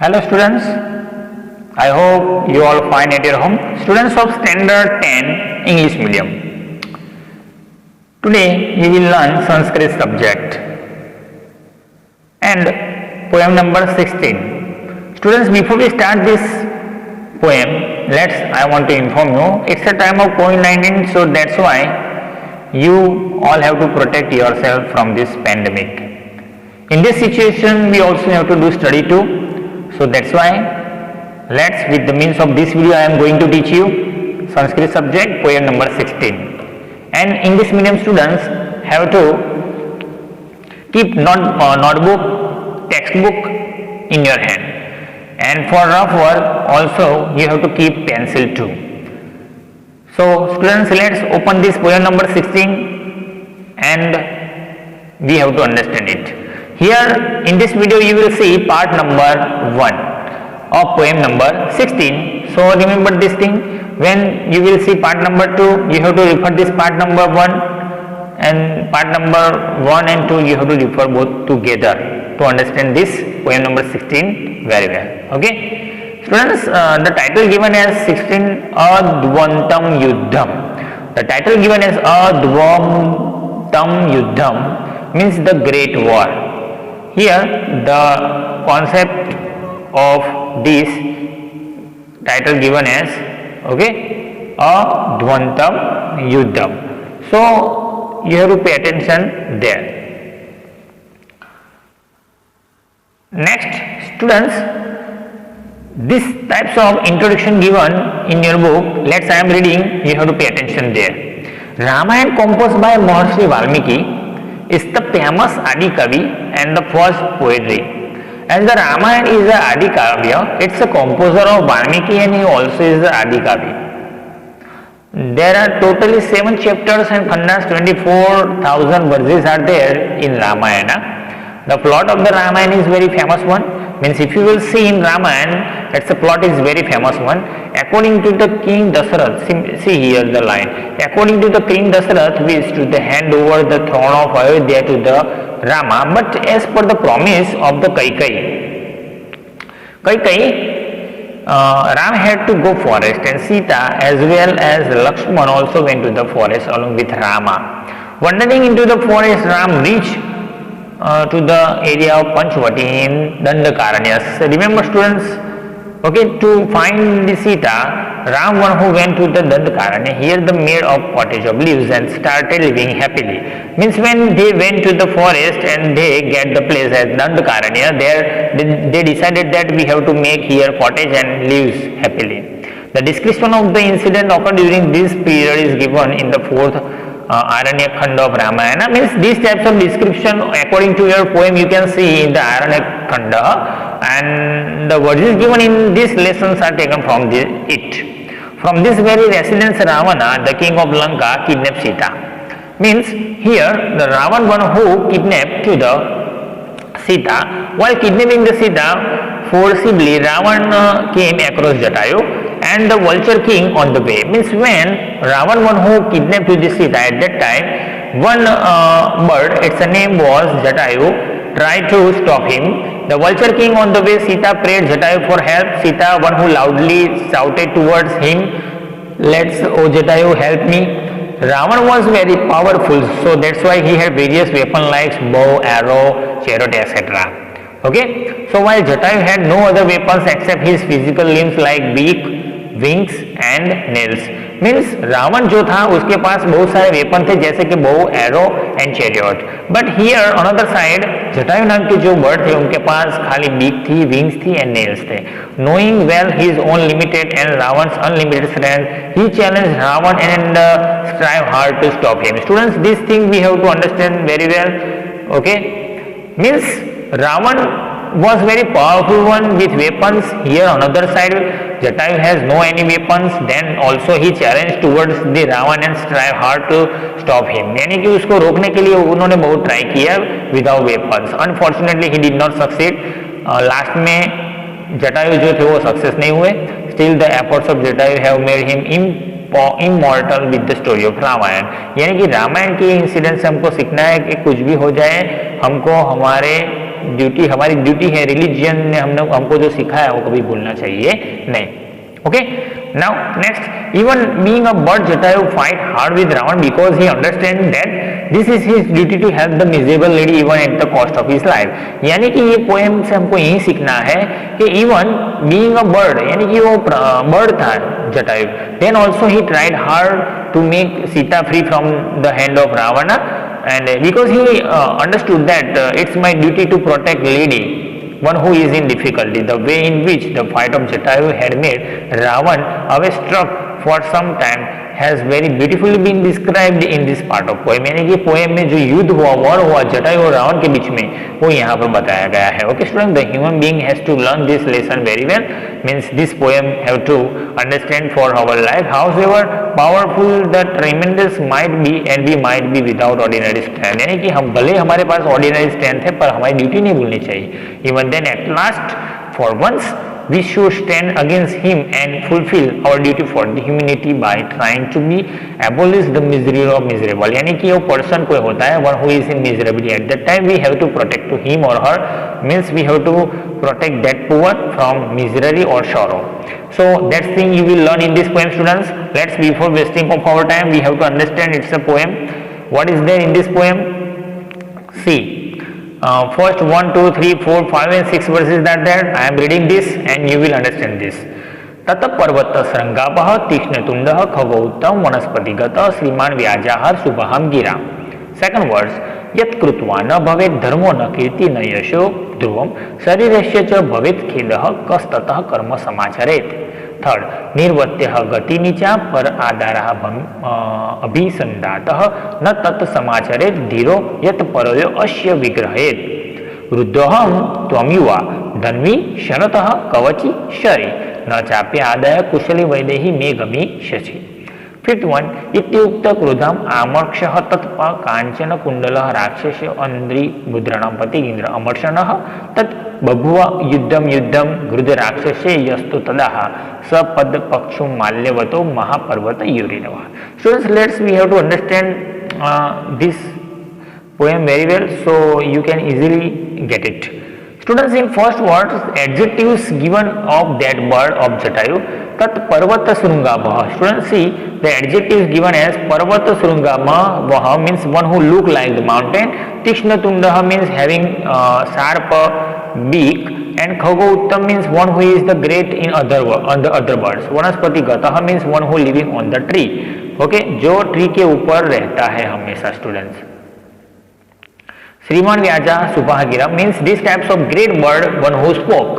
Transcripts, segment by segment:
Hello students, I hope you all fine at your home. Students of standard 10 English medium. Today we will learn Sanskrit subject and poem number 16. Students, before we start this poem, I want to inform you, it's a time of COVID-19, so that's why you all have to protect yourself from this pandemic. In this situation, we also have to do study too. So that's why with the means of this video I am going to teach you Sanskrit subject poem number 16, and English medium students have to keep notebook, textbook in your hand, and for rough work also you have to keep pencil too. So students, let's open this poem number 16 and we have to understand it. Here in this video you will see part number 1 of poem number 16. So remember this thing, when you will see part number 2 you have to refer this part number 1, and part number 1 and 2 you have to refer both together to understand this poem number 16 very well. Okay students, the title given as 16 Adwantamyudham. The title given as Adwantamyudham means the great war. Here the concept of this title given as Adwantamyudham. So you have to pay attention there. Next students, this types of introduction given in your book, I am reading, you have to pay attention there. Ramayana composed by Maharishi Valmiki is the famous Adi Kavi and the first poetry. As the Ramayana is the Adi Kavya, it's a composer of Valmiki and he also is the Adi Kavi. There are totally 7 chapters and khandas, 24,000 verses are there in Ramayana. The plot of the Ramayana is very famous one. Means if you will see in Ramayana, its plot is very famous one. According to the King Dasarath, see here the line. According to the King Dasarath wished to hand over the throne of Ayodhya to the Rama, but as per the promise of the Kaikai, Ram had to go forest, and Sita as well as Lakshman also went to the forest along with Rama. Wandering into the forest, Ram reached to the area of Panchavati in Dandakaranyas. Remember students, to find the Sita, Ram one who went to the Dandakaranya, here the made of cottage of leaves and started living happily. Means when they went to the forest and they get the place as Dandakaranya, there they decided that we have to make here cottage and lives happily. The description of the incident occurred during this period is given in the 4th Aranyak Khanda of Ramayana. Means these types of description according to your poem you can see in the Aranyak Khanda, and the words given in these lessons are taken from it. From this very residence Ravana, the king of Lanka, kidnapped Sita. Means here the Ravan one who kidnapped to the Sita. While kidnapping the Sita forcibly, Ravan came across Jatayu and the vulture king on the way. Means when Ravan one who kidnapped the Sita, at that time one bird, its name was Jatayu, tried to stop him. The vulture king on the way, Sita prayed Jatayu for help. Sita one who loudly shouted towards him, "Oh Jatayu, help me." Ravan was very powerful, so that's why he had various weapons like bow, arrow, chariot, etc. So while Jatayu had no other weapons except his physical limbs like beak, wings and nails. Means Ravan जो था उसके पास बहुत सारे weapon थे जैसे कि bow, arrow and chariot. But here on other side, Jatayu नाम के जो बर्ड थे उनके पास खाली beak थी, wings थी and nails थे. Knowing well his own limited and Ravan's unlimited strength, he challenged Ravan and strive hard to stop him. Students, this thing we have to understand very well. Means Ravan was very powerful one with weapons. Here on other side Jatayu has no any weapons, then also he challenged towards the Ravan and strive hard to stop him. यानी कि उसको रोकने के लिए उन्होंने बहुत try किया without weapons. Unfortunately he did not succeed. Last में जटायु जो थे वो सक्सेस नहीं हुए. Still the efforts of Jatayu have made him immortal with the story of Ramayan. यानी कि रामायण के इंसिडेंट से हमको सीखना है कि कुछ भी हो जाए हमको हमारे ड्यूटी, हमारी ड्यूटी है, रिलीजियन ने हमको जो सिखाया वो कभी भूलना चाहिए नहीं. Okay, now next, even being a bird, Jatayu fight hard with Ravan because he understands that this is his duty to help the miserable lady even at the cost of his life. यानी कि ये poem से हमको यही सीखना है कि even being a bird, यानी कि वो बर्ड था Jatayu, then also he tried hard to make Sita free from the hand of Ravan, and because he understood that it's my duty to protect lady, one who is in difficulty. The way in which the fight of Jatayu had made Ravan awestruck for some time has very beautifully been described in this part of poem. यानी कि poem में जो युद्ध हुआ, war हुआ जटायु और रावण के बीच में, वो यहाँ पर बताया गया है. Okay student, the human being has to learn this lesson very well, means this poem have to understand for our life. However powerful the tremendous might be and we might be without ordinary strength, यानी कि हम भले हमारे पास ordinary strength है पर हमारी duty नहीं भूलनी चाहिए. Even then at last for once we should stand against him and fulfill our duty for the humanity by trying to be abolish the misery of miserable. यानी कि वो पर्सन कोई होता है, one who is in miserability, at that time we have to protect to him or her, means we have to protect that poor from misery or sorrow. So that thing you will learn in this poem, students. Let's, before wasting of our time, we have to understand it's a poem. What is there in this poem? See, first 1, 2, 3, 4, 5 and 6 verses are there. I am reading this and you will understand this. तत पर्वत श्रृंगापः तीक्ष्णतुंडः खगोत्तम वनस्पतिगतः श्रीमान व्याजाहर शुभहम गिरा. Second verse, यत् कृत्वा न भवेत् धर्मो न कीर्ति न यशो ध्रुवम शरीरस्य च भवेत् खेदः कस्ततः कर्म समाचरेत्. थर्ड, निर्वत्यः गतिनीचा पर आधारः अभिसंधातः न तत् समाचरेत् धीरो यत् परोयो अस्य विग्रहेत्. वृद्धोऽहं त्वं युवा धन्वी शरतः कवची शरे न चाप्य आदाय कुशले वैदेही मे गमिष्यसि. फिफ्थ वन, इत्युक्त क्रोधम आमर्क्षः तत्प कांचन कुंडलः राक्षस अंद्रि मुद्रणं पतिगिंद्र अमर्षणः तत् बभुव युद्धम युद्धम गृध राक्षसे यस्तु तदाह स पद पक्षु माल्यवतो महापर्वत यूरिनवा. Students, let's we have to understand this poem very well, so you can easily get it. Students, in first words, adjectives given of that bird of Jatayu, tat parvata srungabha. Students, see the adjectives given as parvata srungabha means one who look like the mountain. Tikshnatundaha means having sharp beak, and Khagottam means one who is the great in other birds. Vanaspati gataha means one who living on the tree. Okay, जो tree के ऊपर रहता है हमेशा. Students, श्रीमान व्याजा सुबह गिरा means this types of great bird one who spoke.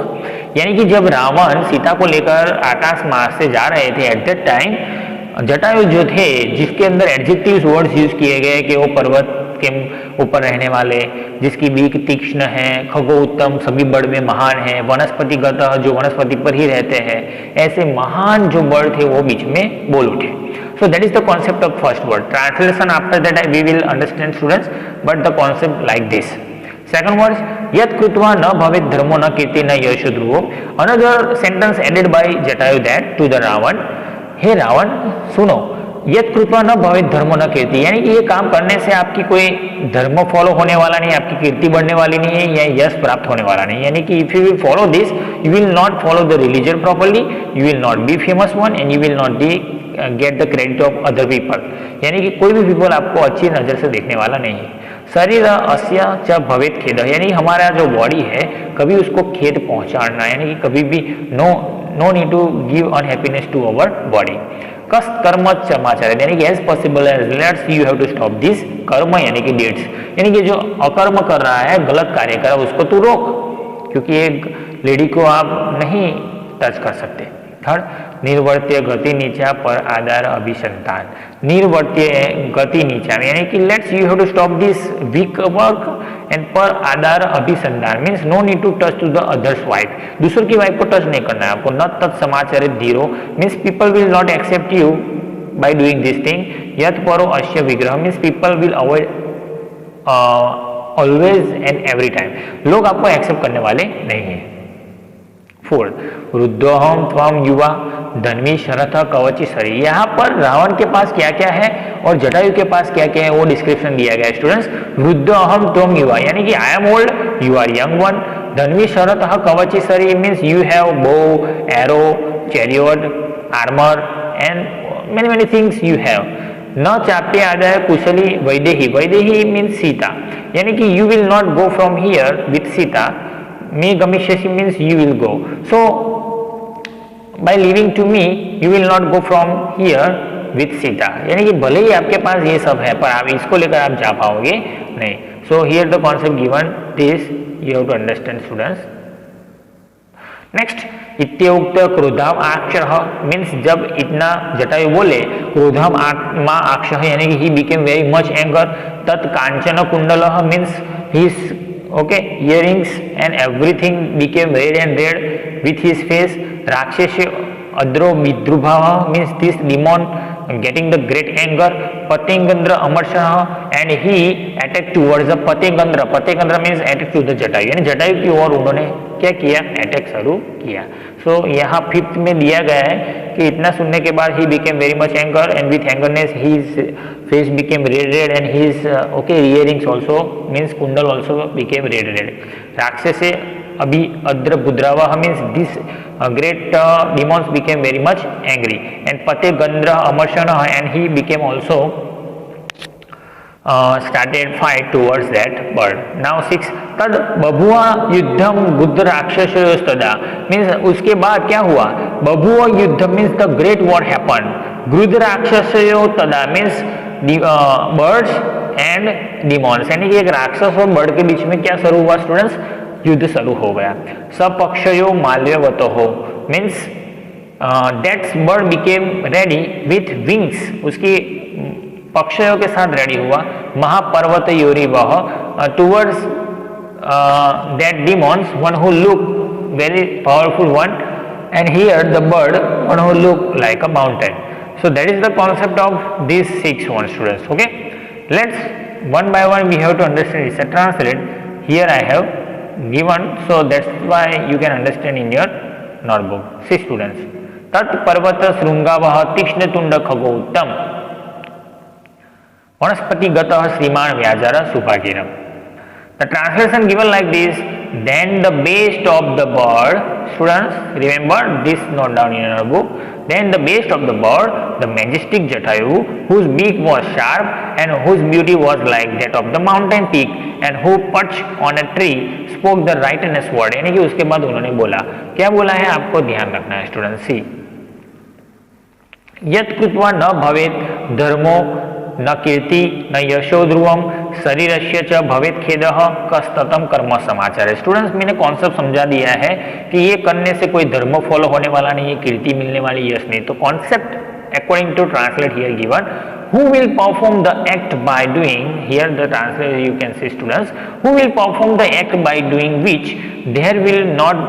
यानी कि जब रावण सीता को लेकर आकाश मार्ग से जा रहे थे, एट दैट टाइम जटायु जो थे, जिसके अंदर एडजेक्टिव्स वर्ड्स यूज किए गए कि वो पर्वत के ऊपर रहने वाले, जिसकी बीक तीक्ष्ण है, खगोत्तम सभी बर्ड में महान है, वनस्पतिगत जो वनस्पति पर ही रहते हैं, ऐसे महान जो बर्ड थे वो बीच में बोल उठे. So that is the concept of first word. Translation after that we will understand, students, but the concept like this. Second word, yat krutva na bhavet dharmo na kirti na yasho dhruvo. Another sentence added by Jatayu that to the Ravan, हे रावण सुनो, यत कृपा न भवित धर्म न कीर्ति, यानी कि ये काम करने से आपकी कोई धर्म फॉलो होने वाला नहीं, आपकी कीर्ति बढ़ने वाली नहीं है, या यश प्राप्त होने वाला नहीं. यानी कि if you will follow this, you will not follow the religion properly, you will not be famous one, and you will not be get the credit of other people. यानी कि कोई भी पीपल आपको अच्छी नजर से देखने वाला नहीं है. शरीर अस्य च भवेत खेद, यानी हमारा जो बॉडी है कभी उसको खेद पहुंचाना, यानी कि कभी भी no need to give unhappiness to our body. कस कर्म समाचार, यानी कि as possible as let's you have to stop this karma, यानी कि डेट्स, यानी कि जो अकर्म कर रहा है, गलत कार्य कर रहा है, उसको तू रोक, क्योंकि एक लेडी को आप नहीं टच कर सकते. थर्ड, निर्वर्त्य गति नीचा पर आधार अभिसंतान. निर्वर्त्य गति नीचा यानी कि let's you have to stop this week work, and पर आधार अभिसंधान means no need to touch to the others wife. दूसरों की वाइफ को टच नहीं करना है आपको. न तत्समाचरित धीरो means people will not accept you by doing this thing. यत परो अश्य विग्रह means people will avoid always and every time. लोग आपको एक्सेप्ट करने वाले नहीं है. 4 वृद्धोहम त्वम युवा धन्वी शरथ कवची सरी। यहाँ पर रावण के पास क्या क्या है और जटायु के पास क्या क्या है वो डिस्क्रिप्शन दिया गया है स्टूडेंट्स। वृद्धोहम त्वम युवा यानी कि I am old, you are young one. धन्वी शरथ कवची सरी means you have bow, arrow, chariot, armour and many things you have। न चाप्य आदाय कुशली वैदेही, वैदेही मीन्स सीता यानी कि you will not go from here with Sita. मे गमिष्यसि means you will go, so by leaving to me you will not go from here with Sita यानी कि भले ही आपके पास ये सब है पर आप इसको लेकर आप जा पाओगे नहीं। so here the concept given this you have to understand students। Next इत्युक्त क्रोधाम आक्षर मीन्स जब इतना जटायु बोले क्रोधाम मा आक्षर यानी कि he became very much anger. तत् कांचन कुंडल means his okay earrings and everything became red and red with his face. राक्षस अद्रो विद्रुभाव means this demon getting the great anger। पतेंगंद्र अमर्षण and he attack towards the पतेंगंद्र, पतेंगंद्र means attack to the Jatayu यानी जटायु की ओर उन्होंने क्या किया, अटैक शुरू किया। सो यहाँ फिफ्थ में दिया गया है कि इतना सुनने के बाद ही became very much anger and with angerness his face became red red and his okay earrings also means कुंडल ऑल्सो बिकेम रेड रेड। राक्षसे अभी अद्र बुद्रावा means this great demons became very much angry and pate gandra amarshana and he became also started fight towards that bird। now 6 तद बभुआ युद्धम गुद्ध राक्षसयोस्तदा means उसके बाद क्या हुआ, बभुआ युद्ध means the great war happen. गुद्ध राक्षसयो तदा मीन्स बर्ड्स एंड डिमॉन्स यानी कि एक राक्षस और बर्ड के बीच में क्या शुरू हुआ स्टूडेंट्स, युद्ध शुरू हो गया। सपक्षयो माल्यवत हो means that's bird became ready with wings, उसकी पक्षयों के साथ रेडी हुआ। महापर्वत योरी वह towards that demons one who look very powerful one and here the bird one who look like a mountain. So that is the concept of this 6 one students. Okay let's one by one we have to understand it's translate. Here I have given, so that's why you can understand in your notebook। 6 students tat parvat shrungavah tikshna tunda khagoutam vanaspati gatah श्रीमान व्याजर सुभागिरम। The translation given like this, then the base of the bird, students remember this, note down in your book, then the base of the bird, the majestic Jatayu, whose beak was sharp and whose beauty was like that of the mountain peak and who perched on a tree spoke the righteous word। यानी कि उसके बाद उन्होंने बोला, क्या बोला है आपको ध्यान रखना है स्टूडेंट। सी यत् कृत्वा न भवेत् धर्मो न कीर्ति न यशो ध्रुवम शरीरस्य च भवेत् खेदः कस्ततम कर्म समाचार। स्टूडेंट्स मैंने कॉन्सेप्ट समझा दिया है कि ये करने से कोई धर्म फॉलो होने वाला नहीं है, कीर्ति मिलने वाली यश नहीं। तो concept according to translate here given, who will perform the act by doing, here the translation you can see students, who will perform the act by doing which there will not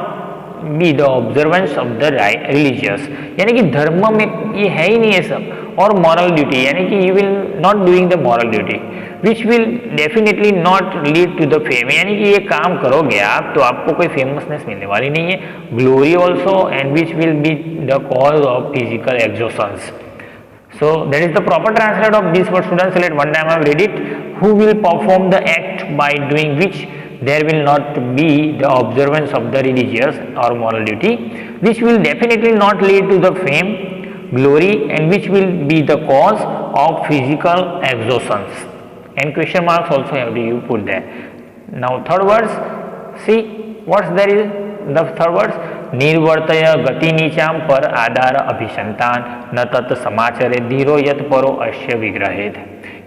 be the observance of the religious। यानी कि धर्म में ये है ही नहीं है सब, और मॉरल ड्यूटी यानी कि you will not doing the moral duty which will definitely not lead to the fame, यानी कि ये काम करोगे आप तो आपको कोई फेमसनेस मिलने वाली नहीं है। Glory also and which will be the cause of physical exhaustions। So that is the proper translate of this word students। Let one time I have read it, who will perform the act by doing which there will not be the observance of the religious or moral duty which will definitely not lead to the fame, glory and which will be the cause of physical exhaustions and question marks also have to you put there। now third words, see what's there is the third words, निर्वर्तय गति नीचाम पर आधार अभिसंतान न तत् समाचारे धीरो यत परो अश्य विग्रहेत।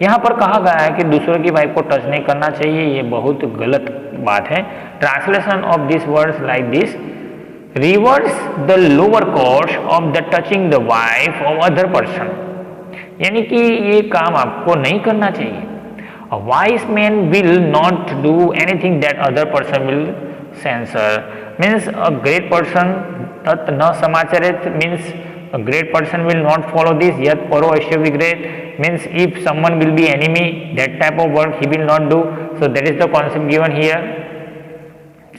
यहाँ पर कहा गया है कि दूसरों की वाइफ को टच नहीं करना चाहिए, ये बहुत गलत बात है। Translation of this words like this, reverse the lower course of the touching the wife of other person, यानी कि ये काम आपको नहीं करना चाहिए। A wise man will not do anything that other person will censor, means a great person tat na samacharet means a great person will not follow this, yat paro asya vigret means if someone will be enemy that type of work he will not do। so that is the concept given here।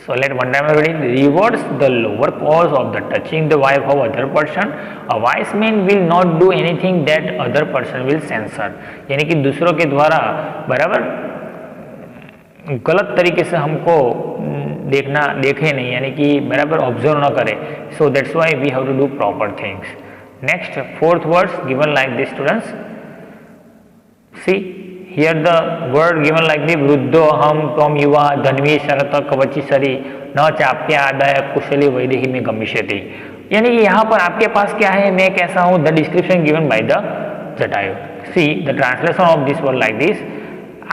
So let one time read. Rewards the lower cause of the touching the wife of other person. A wise man will not do anything that other person will censor. यानी कि दूसरों के द्वारा बराबर गलत तरीके से हमको देखे नहीं, यानी कि बराबर ऑब्जर्व ना करे. So that's why we have to do proper things. Next fourth words given like this students. See here the word given like this. वृद्धोहम त्वम युवा धन्वी शरत कवची सरी न चाप्या आदाय कुशली वैदेही में गमिष्यति. यानी कि यहाँ पर आपके पास क्या है, मैं कैसा हूँ. The description given by the Jatayu. See the translation of this word like this.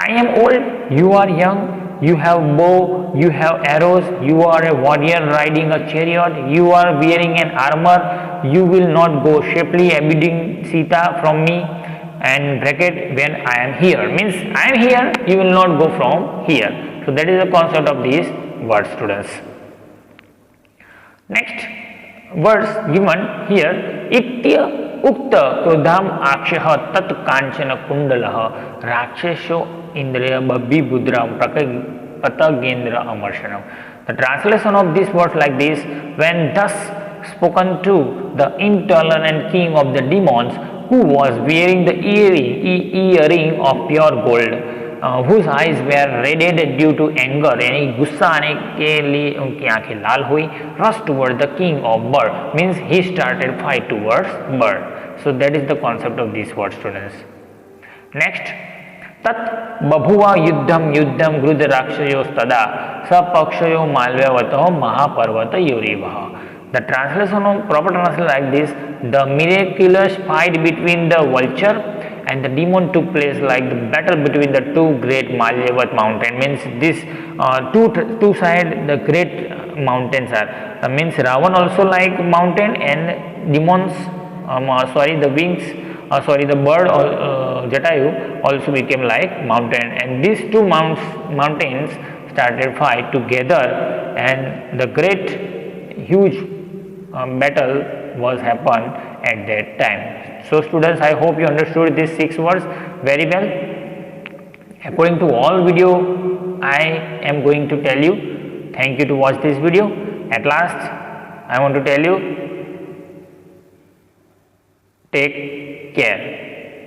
I am old, you are young, you have bow, you have arrows, you are a warrior riding a chariot, you are wearing an armor, you will not go safely abiding Sita from me. And bracket, when I am here, means I am here, you will not go from here. So that is the concept of these words, students. Next words given here, itya उक्त क्रोधाम आक्षह तत् कांचन कुंडल राक्षसो इंद्रिय बब्बीबुद्राम पतगेन्द्र अमर्शनम. The translation of these words like this. When thus spoken to the intolerant king of the demons, who was wearing the earring of pure gold, whose eyes were reddened due to anger, यानी गुस्सा आने के लिए उनकी आंखें लाल हुई. Rushed toward the king of bird, means he started fight towards bird. So that is the concept of these words, students. Next, तत् बभुवा युद्धम युद्धम गृध राक्षयोस्तदा सपक्षयो मालव्यवतो महापर्वत योरिवः. The translation of proper translation like this. The miraculous fight between the vulture and the demon took place like the battle between the two great Malyavat mountain. Means this two side the great mountains are. Means Ravan also like mountain and demons. The wings. The bird Jatayu also became like mountain, and these two mountains started fight together, and the great huge battle was happened at that time. So students, I hope you understood these 6 words very well. According to all video I am going to tell you. Thank you to watch this video. At last I want to tell you, take care.